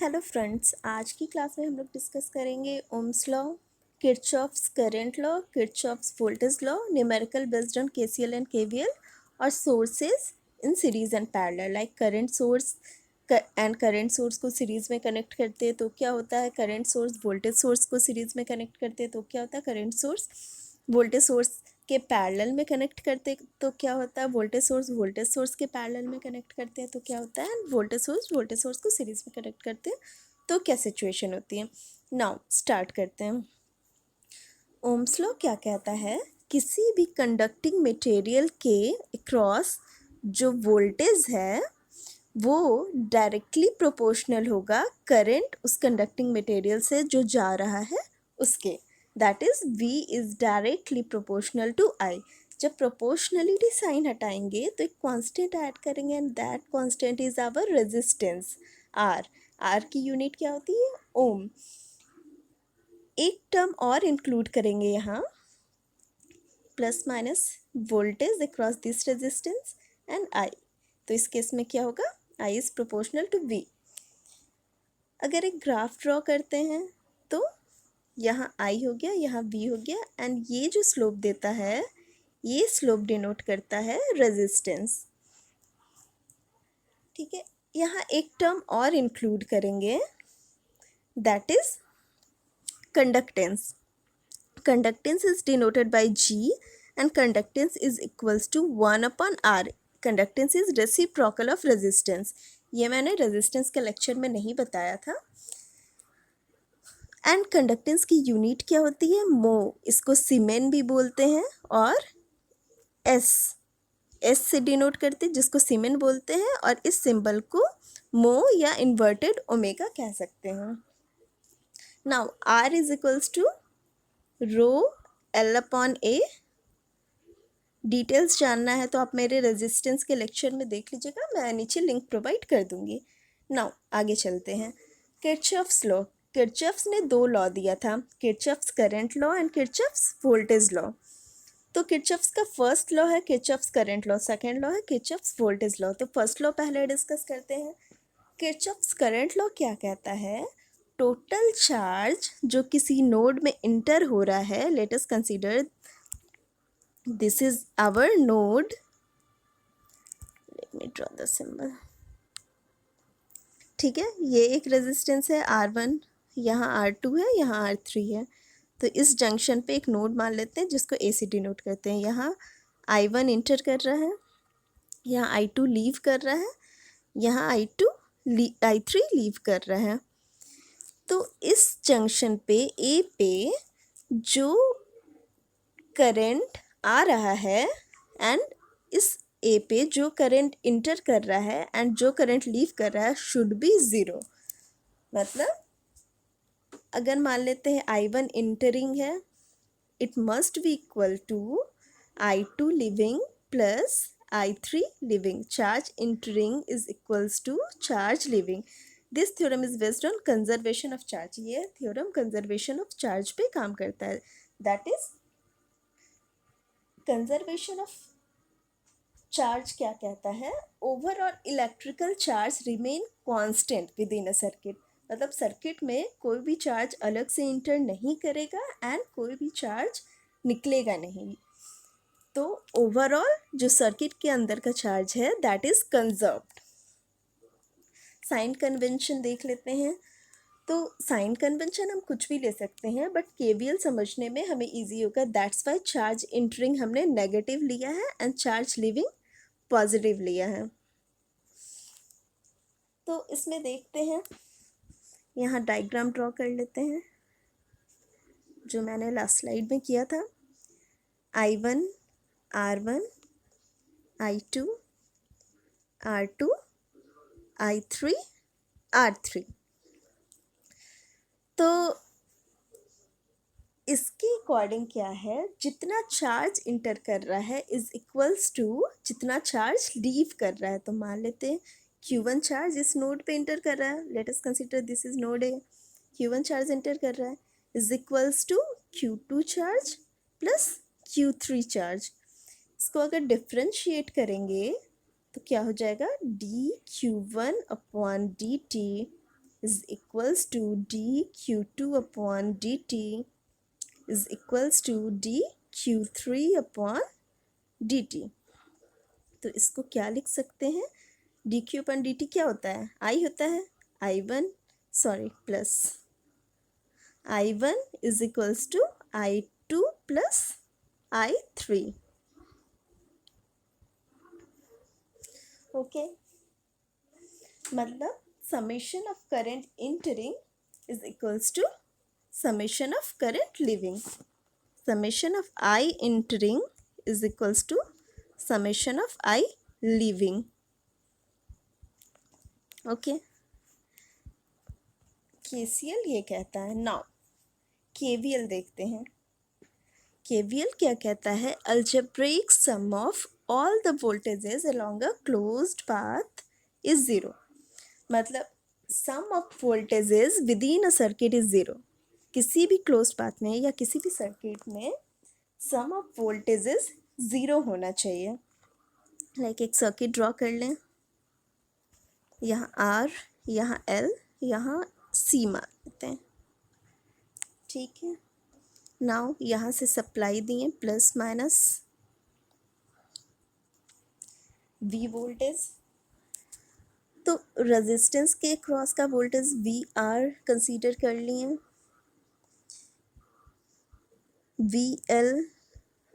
Hello friends, आज की class में हम लोग डिस्कस करेंगे Ohm's law, Kirchhoff's current law, Kirchhoff's voltage law, numerical based on KCL and KVL और sources in series and parallel. Like current source and current source को series में connect करते हैं तो क्या होता है, करंट सोर्स वोल्टेज सोर्स को सीरीज में कनेक्ट करते हैं तो क्या होता है, करंट सोर्स वोल्टेज सोर्स के पैरेलल में कनेक्ट करते तो क्या होता है, वोल्टेज सोर्स के पैरेलल में कनेक्ट करते हैं तो क्या होता है, वोल्टेज सोर्स को सीरीज में कनेक्ट करते हैं तो क्या सिचुएशन होती है। नाउ स्टार्ट करते हैं। ओम्स लॉ क्या कहता है, किसी भी कंडक्टिंग मटेरियल के अक्रॉस जो वोल्टेज है वो डायरेक्टली प्रोपोर्शनल होगा करंट उस कंडक्टिंग मटेरियल से जो जा रहा है उसके, that is V is directly proportional to I। जब प्रोपोर्शनलिटी साइन हटाएंगे तो एक कांस्टेंट ऐड करेंगे and that constant is our resistance R। R की यूनिट क्या होती है, ओम। एक टर्म और इंक्लूड करेंगे यहाँ, plus minus voltage across this resistance and I। तो इस केस में क्या होगा, I is proportional to V। अगर एक ग्राफ ड्रॉ करते हैं तो यहाँ I हो गया, यहाँ V हो गया एंड ये जो स्लोप देता है ये स्लोप डिनोट करता है रेजिस्टेंस। ठीक है, यहाँ एक टर्म और इंक्लूड करेंगे, that is conductance. Conductance is denoted by G and conductance is equals to 1/R। Conductance is reciprocal of resistance. ये मैंने रेजिस्टेंस के लेक्चर में नहीं बताया था। एंड कंडक्टेंस की यूनिट क्या होती है, मो। इसको सीमेन भी बोलते हैं और एस से डिनोट करते हैं जिसको सीमेन बोलते हैं, और इस सिंबल को मो या इन्वर्टेड ओमेगा कह सकते हैं। Now R is equals to rho L/A। Details जानना है तो आप मेरे रेजिस्टेंस के लेक्चर में देख लीजिएगा, मैं नीचे लिंक प्रोवाइड कर दूंगी। नाउ आगे चलते हैं। किरचॉफ्स लॉ, किरचॉफ्स ने दो लॉ दिया था, Kirchhoff's current law and Kirchhoff's voltage law. तो किरचॉफ्स का फर्स्ट लॉ है Kirchhoff's current law, second law है किरचॉफ्स वोल्टेज लॉ। तो फर्स्ट लॉ पहले डिस्कस करते हैं। किरचॉफ्स करंट लॉ क्या कहता है, टोटल चार्ज जो किसी नोड में इंटर हो रहा है, let us consider this is our node, let me draw the symbol. ठीक है, ये एक रेजिस्टेंस है R1, यहाँ R2 है, यहाँ R3 है। तो इस जंक्शन पे एक नोड मान लेते हैं जिसको A से डिनोट करते हैं। यहाँ I1 इंटर कर रहा है, यहाँ I2 लीव कर रहा है, यहाँ I3 लीव कर रहा है। तो इस जंक्शन पे A पे जो करंट आ रहा है एंड इस A पे जो करंट इंटर कर रहा है एंड जो करंट लीव कर रहा है शुड बी ज़ीरो। मतलब अगर मान लेते हैं I1 इंटरिंग है, it must be equal to I2 leaving plus I3 leaving. Charge entering is equals to charge leaving. This theorem is based on conservation of charge. ये थ्योरम कंजर्वेशन ऑफ चार्ज पे काम करता है, that is conservation of charge क्या कहता है, overall electrical charge remain constant within a circuit. मतलब circuit में कोई भी चार्ज अलग से इंटर नहीं करेगा एंड कोई भी चार्ज निकलेगा नहीं। तो ओवरऑल जो सर्किट के अंदर का चार्ज है that is conserved. Sign convention देख लेते हैं। तो साइन कन्वेंशन हम कुछ भी ले सकते हैं बट केवीएल समझने में हमें इजी होगा, दैट्स वाई चार्ज इंटरिंग हमने नेगेटिव लिया है एंड चार्ज लिविंग पॉजिटिव लिया है। तो इसमें देखते हैं, यहाँ डायग्राम ड्रॉ कर लेते हैं जो मैंने लास्ट स्लाइड में किया था। I1 R1, I2 R2, I3 R3। तो इसके अकॉर्डिंग क्या है, जितना चार्ज इंटर कर रहा है इज इक्वल्स टू जितना चार्ज लीव कर रहा है। तो मान लेते हैं Q1 चार्ज इस नोड पे इंटर कर रहा है, let us consider this is node A। Q1 charge enter कर रहा है is equals to Q2 charge plus Q3 charge. इसको अगर डिफ्रेंशिएट करेंगे तो क्या हो जाएगा, dQ1/dt is equals to dq2 upon dt is equals to dq3 upon dt। तो इसको क्या लिख सकते हैं, dq अपन dt क्या होता है, I होता है, I1 sorry plus I1 is equals to I2 plus I3। Okay, मतलब summation of current entering is equals to summation of current leaving। Summation of I entering is equals to summation of I leaving। Okay, KCL ये कहता है। Now KVL देखते हैं। KVL क्या कहता है, algebraic sum of all the voltages along a closed path is zero। मतलब sum of voltages within a circuit is zero। किसी भी क्लोज्ड पाथ में या किसी भी सर्किट में सम ऑफ वोल्टेजेस ज़ीरो होना चाहिए। लाइक एक सर्किट ड्रॉ कर लें, यहाँ R, यहाँ L, यहाँ C मान लेते हैं, ठीक है। नाउ यहाँ से सप्लाई दिए प्लस माइनस V वोल्टेज, तो रेजिस्टेंस के क्रॉस का वोल्टेज VR कंसीडर कर लिए, VL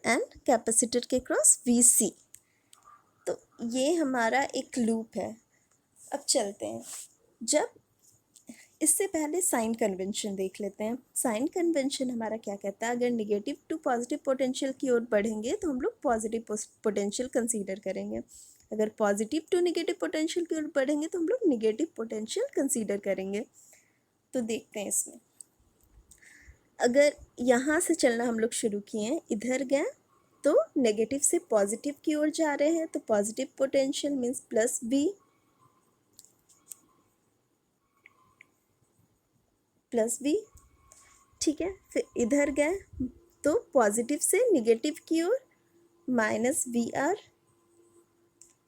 एंड कैपेसिटर के क्रॉस VC। तो ये हमारा एक लूप है। अब चलते हैं, जब इससे पहले साइन कन्वेंशन देख लेते हैं। साइन कन्वेंशन हमारा क्या कहता है, अगर निगेटिव टू पॉजिटिव पोटेंशियल की ओर बढ़ेंगे तो हम लोग पॉजिटिव पोटेंशियल कंसीडर करेंगे, अगर पॉजिटिव टू निगेटिव पोटेंशियल की ओर बढ़ेंगे तो हम लोग निगेटिव पोटेंशियल कंसीडर करेंगे। तो देखते हैं इसमें, अगर यहाँ से चलना हम लोग शुरू किए, इधर गए तो नेगेटिव से पॉजिटिव की ओर जा रहे हैं, तो positive potential means plus V, ठीक है। फिर इधर गए तो पॉजिटिव से निगेटिव की ओर माइनस VR,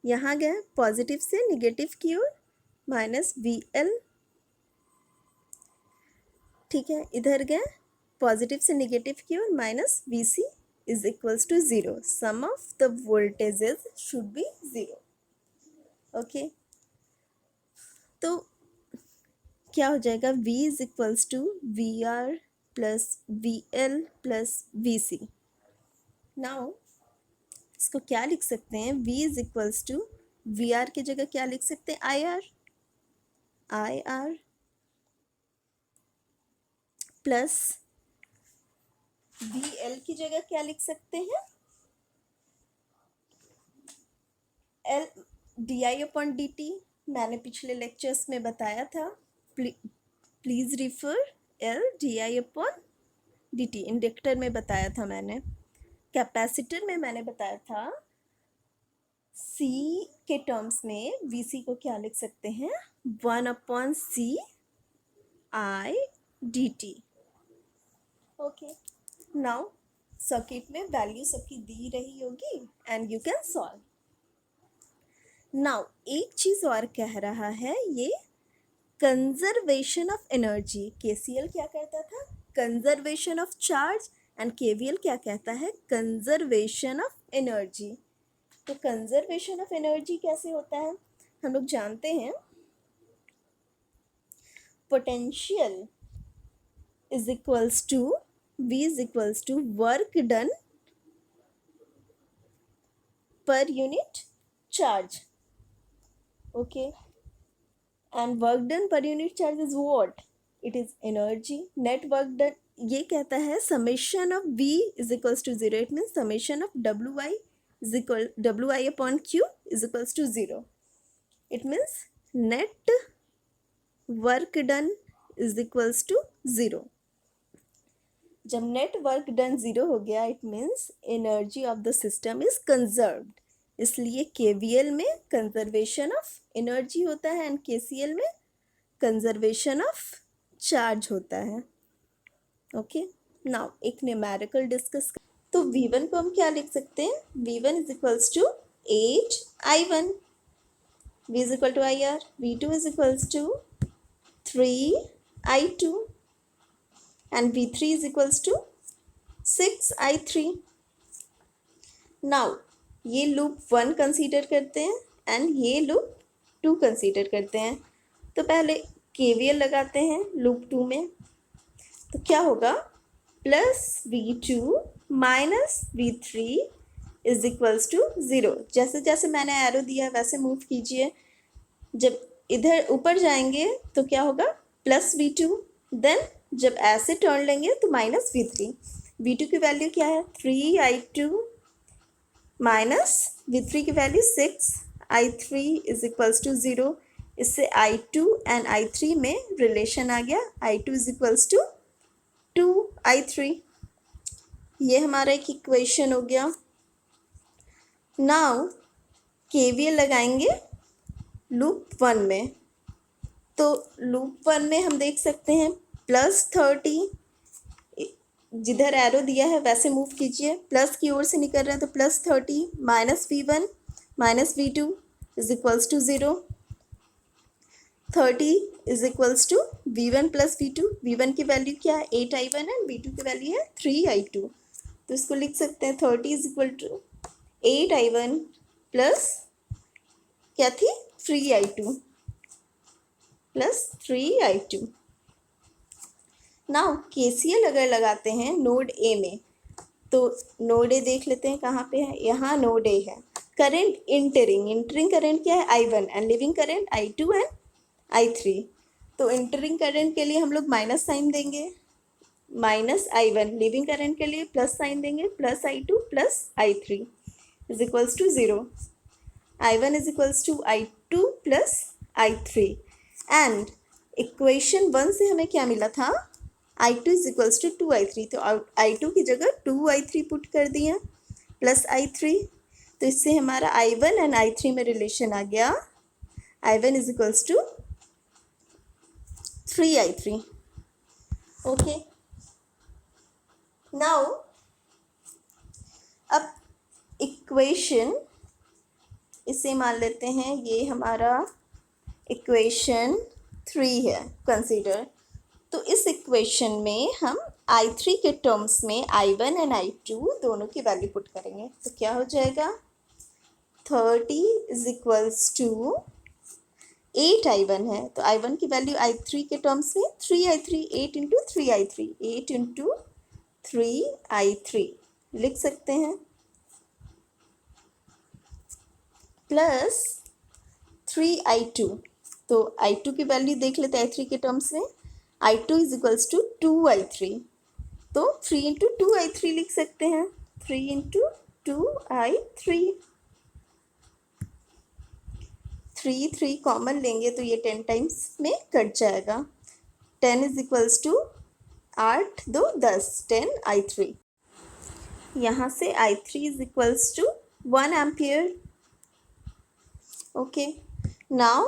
यहाँ गए पॉजिटिव से निगेटिव की ओर माइनस VL, ठीक है। इधर गए पॉजिटिव से निगेटिव की ओर minus VC is equals to zero. Sum of the voltages should be zero. Okay, तो क्या हो जाएगा, V is equals to VR plus VL plus VC। Now इसको क्या लिख सकते हैं, V is equals to VR की जगह क्या लिख सकते हैं, IR प्लस VL की जगह क्या लिख सकते हैं, L di/dt। मैंने पिछले लेक्चर्स में बताया था, please refer L di/dt। Inductor में बताया था मैंने, कैपेसिटर में मैंने बताया था C के टर्म्स में VC को क्या लिख सकते हैं, 1/CI dt। Okay, now circuit में वैल्यू सबकी दी रही होगी and you can solve. Now एक चीज़ और कह रहा है ये, कंजर्वेशन ऑफ एनर्जी। KCL क्या कहता था, conservation of charge, and KVL क्या कहता है, कंजर्वेशन ऑफ एनर्जी। तो कंजर्वेशन ऑफ एनर्जी कैसे होता है, हम लोग जानते हैं potential is equals to V is equals to work done per unit charge. Okay, and work done per unit charge is what, it is energy. Net work done ये कहता है summation of V is equals to zero, it means summation of WI is equal WI upon Q is equals to 0. It means net work done is equals to 0. जब net work done 0 हो गया, it means energy of the system is conserved. इसलिए KVL में conservation of energy होता है and KCL में conservation of charge होता है। ओके, नाउ एक न्यूमेरिकल डिस्कस। तो V1 को हम क्या लिख सकते हैं, V1 is equals to 8I1, V is equal to IR, V2 is equals to 3i2 and V3 is equals to 6i3. Now ये लूप 1 कंसीडर करते हैं एंड ये लूप 2 कंसीडर करते हैं। तो पहले KVL लगाते हैं लूप 2 में। तो क्या होगा, plus V2 minus V3 is equals to 0। जैसे जैसे मैंने एरो दिया वैसे मूव कीजिए। जब इधर ऊपर जाएंगे तो क्या होगा, प्लस V2, देन जब ऐसे टर्न लेंगे तो माइनस V3। V2 की वैल्यू क्या है, 3i2 माइनस V3 की value 6i3 is equals to 0। इससे i2 एंड i3 में रिलेशन आ गया, i2 is equals to 2i3। ये हमारा एक इक्वेशन हो गया। नाउ KVL लगाएंगे लूप 1 में। तो लूप 1 में हम देख सकते हैं +30, जिधर एरो दिया है वैसे मूव कीजिए। प्लस की ओर से निकल रहे हैं तो +30 minus V1 minus V2 is equals to 0। 30 is equals to V1 plus V2। V1 की वैल्यू क्या है, 8i1 एंड V2 की वैल्यू है 3i2। तो इसको लिख सकते हैं 30 is equal to 8i1 plus क्या थी, 3i2 plus 3i2। Now KCL अगर लगाते हैं नोड A में, तो नोड A देख लेते हैं कहाँ पे है, यहाँ नोड A है। करंट इंटरिंग करंट क्या है, I1 and living current I2 and I3। तो इंटरिंग करंट के लिए हम लोग माइनस साइन देंगे, माइनस I1, लिविंग करंट के लिए प्लस साइन देंगे, plus I2 plus I3 is equals to 0। I1 is equals to I2 plus I3 and equation 1 से हमें क्या मिला था, I2 is equals to 2i3। तो I2 की जगह 2i3 पुट कर दिया प्लस I3। तो इससे हमारा I1 एंड I3 में रिलेशन आ गया, I1 is equals to 3i3। Okay, now अब इक्वेशन इसे मान लेते हैं, ये हमारा इक्वेशन 3 है कंसीडर। तो इस इक्वेशन में हम I3 के टर्म्स में I1 एंड I2 दोनों की वैल्यू पुट करेंगे। तो क्या हो जाएगा, 30 इज इक्वल्स टू 8i1 है, तो I1 की वैल्यू I3 के टर्म्स में 3i3, 8 into 3i3, 8 into 3i3 लिख सकते हैं, प्लस 3i2। तो I2 की वैल्यू देख लेते हैं I3 के टर्म्स में, I2 is equals to 2i3। तो 3 इंटू 2i3 लिख सकते हैं, 3 इंटू 2i3। 3 कॉमन लेंगे तो ये 10 टाइम्स में कट जाएगा। 10 इज इक्वल्स टू 8 2 10, 10i3। यहाँ से I3 is equals to 1 ampere. Okay, now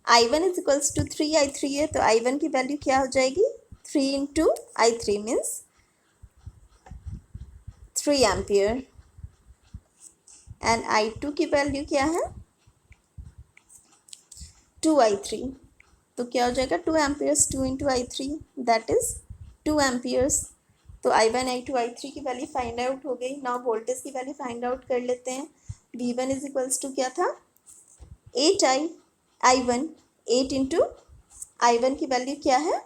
I1 is equals to 3i3 है, तो I1 की वैल्यू क्या हो जाएगी, 3 into I3 means 3 ampere. And I2 की वैल्यू क्या है, 2i3। तो क्या हो जाएगा, 2 amperes, 2 into I3 that is 2 amperes. तो I1 I2 I3 की वैल्यू फाइंड आउट हो गई। नाउ वोल्टेज की वैल्यू फाइंड आउट कर लेते हैं। V1 इज इक्वल्स टू क्या था, 8i1, 8 इंटू I1 की वैल्यू क्या है,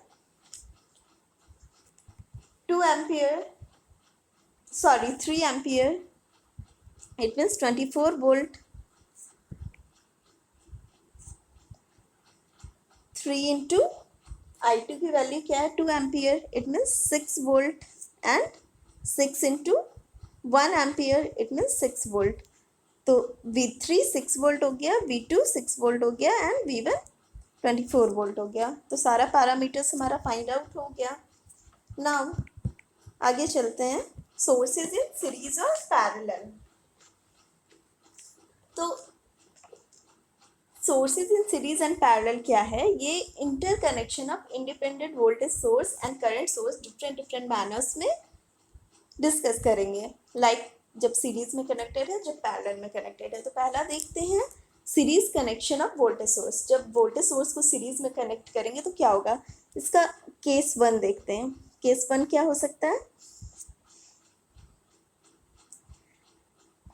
2 ampere, sorry 3 ampere, it means 24 volt. 3 into I2 की वैल्यू क्या है, 2 ampere, it means 6 volt, and 6 into 1 ampere, it means 6 volt. तो V3 6 वोल्ट हो गया, V2 6 वोल्ट हो गया एंड V1 24 वोल्ट हो गया। तो सारा पैरामीटर्स हमारा फाइंड आउट हो गया। नाउ आगे चलते हैं, सोर्सेज इन सीरीज और पैरेलल। तो sources in series and parallel क्या है, ये interconnection of independent voltage source and current source different manners में डिस्कस करेंगे। लाइक जब सीरीज में कनेक्टेड है, जब पैरेलल में कनेक्टेड है। तो पहला देखते हैं series connection of voltage source, जब वोल्टेज सोर्स को सीरीज में कनेक्ट करेंगे तो क्या होगा, इसका केस 1 देखते हैं। केस 1 क्या हो सकता है,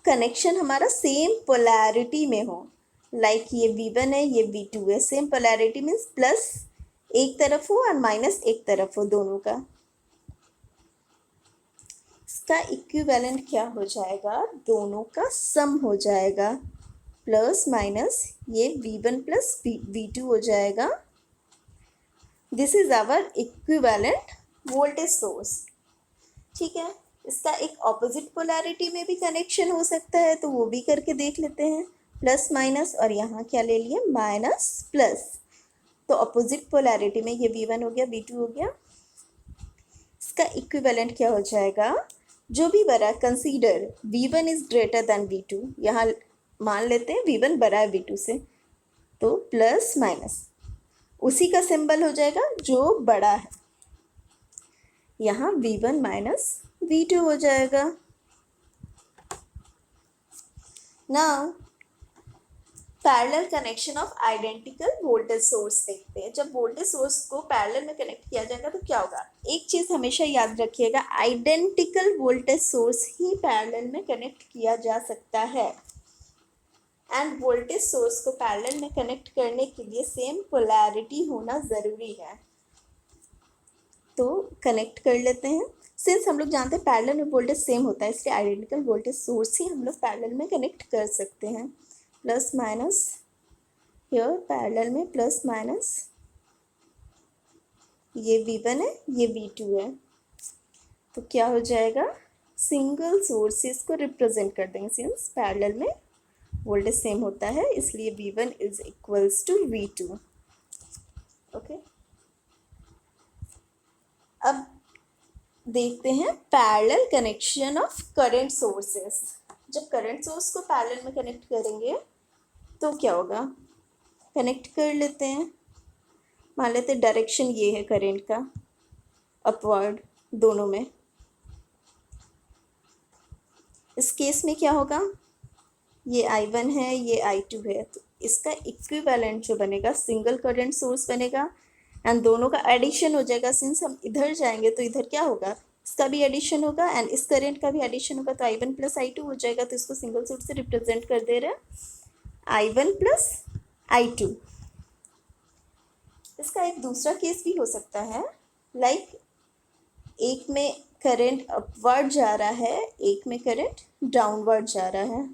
कनेक्शन हमारा सेम पोलैरिटी में हो, लाइक ये V1 है, ये V2 है, सेम पोलैरिटी मीन्स प्लस एक तरफ हो और माइनस एक तरफ हो दोनों का। इसका इक्विवेलेंट क्या हो जाएगा, दोनों का सम हो जाएगा, प्लस माइनस ये V1 प्लस V2 हो जाएगा। This is our equivalent voltage source. ठीक है, इसका एक ऑपोजिट पोलैरिटी में भी कनेक्शन हो सकता है, तो वो भी करके देख लेते हैं। प्लस माइनस और यहाँ क्या ले लिए, माइनस प्लस, तो ऑपोजिट पोलैरिटी में ये V1 हो गया, V2 हो गया। इसका इक्विवेलेंट क्या हो जाएगा, जो भी बड़ा, consider V1 is greater than V2, यहाँ मान लेते हैं V1 बड़ा है V2 से, तो प्लस माइनस उसी का सिंबल हो जाएगा जो बड़ा है, यहाँ V1 माइनस V2 हो जाएगा। Now parallel connection of identical voltage source देखते हैं। जब वोल्टेज सोर्स को पैरेलल में कनेक्ट किया जाएगा तो क्या होगा, एक चीज हमेशा याद रखिएगा, आइडेंटिकल वोल्टेज सोर्स ही पैरेलल में कनेक्ट किया जा सकता है, एंड वोल्टेज सोर्स को पैरेलल में कनेक्ट करने के लिए सेम पोलैरिटी होना ज़रूरी है। तो कनेक्ट कर लेते हैं। सिंस हम लोग जानते हैं पैरेलल में वोल्टेज सेम होता है, इसलिए आइडेंटिकल वोल्टेज सोर्स ही हम लोग पैरेलल में कनेक्ट कर सकते हैं। प्लस माइनस हियर पैरेलल में प्लस माइनस, ये V1 है, ये V2 है, तो क्या हो जाएगा, सिंगल सोर्सेस को रिप्रेजेंट कर देंगे, सिंस पैरेलल में वोल्टेज सेम होता है, इसलिए V1 is equals to V2। Okay, अब देखते हैं parallel connection of current sources. जब करंट सोर्स को पैरेलल में कनेक्ट करेंगे तो क्या होगा, कनेक्ट कर लेते हैं। मान लेते हैं डायरेक्शन ये है करंट का, अपवर्ड दोनों में। इस केस में क्या होगा, ये I1 है, ये I2 है, तो इसका इक्विवेलेंट जो बनेगा सिंगल करंट सोर्स बनेगा, एंड दोनों का एडिशन हो जाएगा। सिंस हम इधर जाएंगे तो इधर क्या होगा, इसका भी एडिशन होगा एंड इस करंट का भी एडिशन होगा, तो I1 प्लस I2 हो जाएगा। तो इसको सिंगल सोर्स से रिप्रेजेंट कर दे रहे हैं I1 प्लस I2। इसका एक दूसरा केस भी हो सकता है, लाइक एक में करंट अपवर्ड जा रहा है, एक में करंट डाउनवर्ड जा रहा है।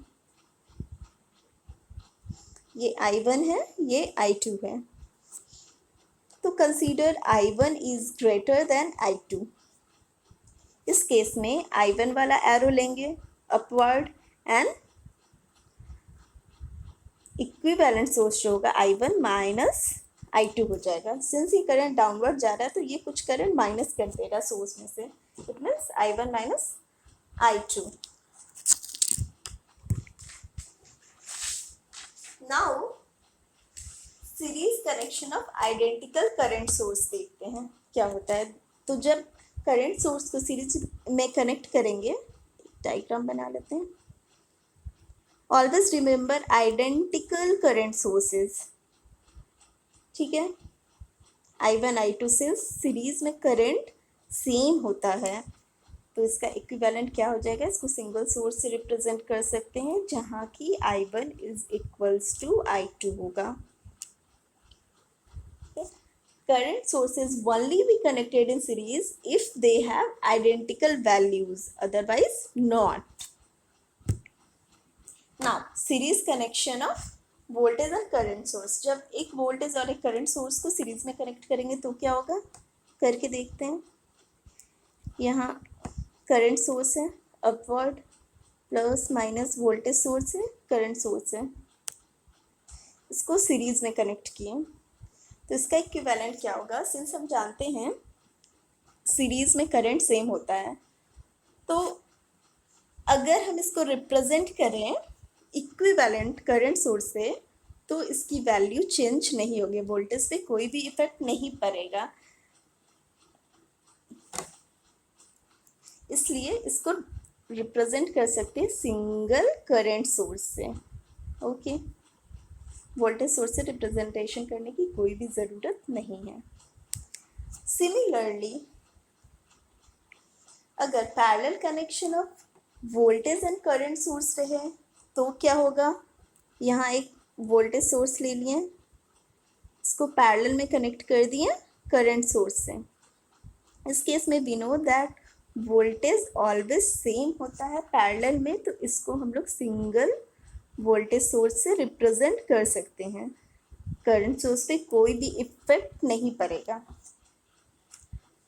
ये I1 है, ये I2 है, तो consider I1 is greater than I2। इस केस में I1 वाला एरो लेंगे अपवर्ड, एंड इक्विवेलेंट सोर्स जो होगा I1 माइनस I2 हो जाएगा। सिंस ये करंट डाउनवर्ड जा रहा है तो ये कुछ करंट माइनस कर दे रहा है सोर्स में से, it means I1 minus I2। Now series connection of identical current source देखते हैं क्या होता है। तो जब करंट सोर्स को सीरीज में कनेक्ट करेंगे, डायग्राम बना लेते हैं। Always remember identical current sources, ठीक है। I1 I2 से सीरीज में करंट सेम होता है, तो इसका इक्विवेलेंट क्या हो जाएगा, इसको सिंगल सोर्स से रिप्रेजेंट कर सकते हैं, जहाँ की I1 is equals to I2 होगा। Current sources only be connected in series if they have identical values, otherwise not. Now, series connection of voltage and current source. जब एक voltage और एक current source को series में connect करेंगे तो क्या होगा, करके देखते हैं। यहाँ current source है upward, plus minus voltage source है, current source है, इसको series में connect किए, तो इसका इक्विवेलेंट क्या होगा। सिंस हम जानते हैं सीरीज में करंट सेम होता है, तो अगर हम इसको रिप्रेजेंट करें इक्विवेलेंट करंट सोर्स से, तो इसकी वैल्यू चेंज नहीं होगी, वोल्टेज पे कोई भी इफेक्ट नहीं पड़ेगा, इसलिए इसको रिप्रेजेंट कर सकते हैं सिंगल करंट सोर्स से। ओके, वोल्टेज सोर्स से रिप्रेजेंटेशन करने की कोई भी ज़रूरत नहीं है। सिमिलरली अगर parallel connection of voltage and current source रहे तो क्या होगा? यहाँ एक वोल्टेज सोर्स ले लिए, इसको पैरेलल में कनेक्ट कर दिए करंट सोर्स से। इस केस में we know that voltage always same होता है पैरेलल में, तो इसको हम लोग सिंगल वोल्टेज सोर्स से रिप्रेजेंट कर सकते हैं। करंट सोर्स पे कोई भी इफेक्ट नहीं पड़ेगा।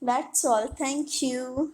That's all, thank you.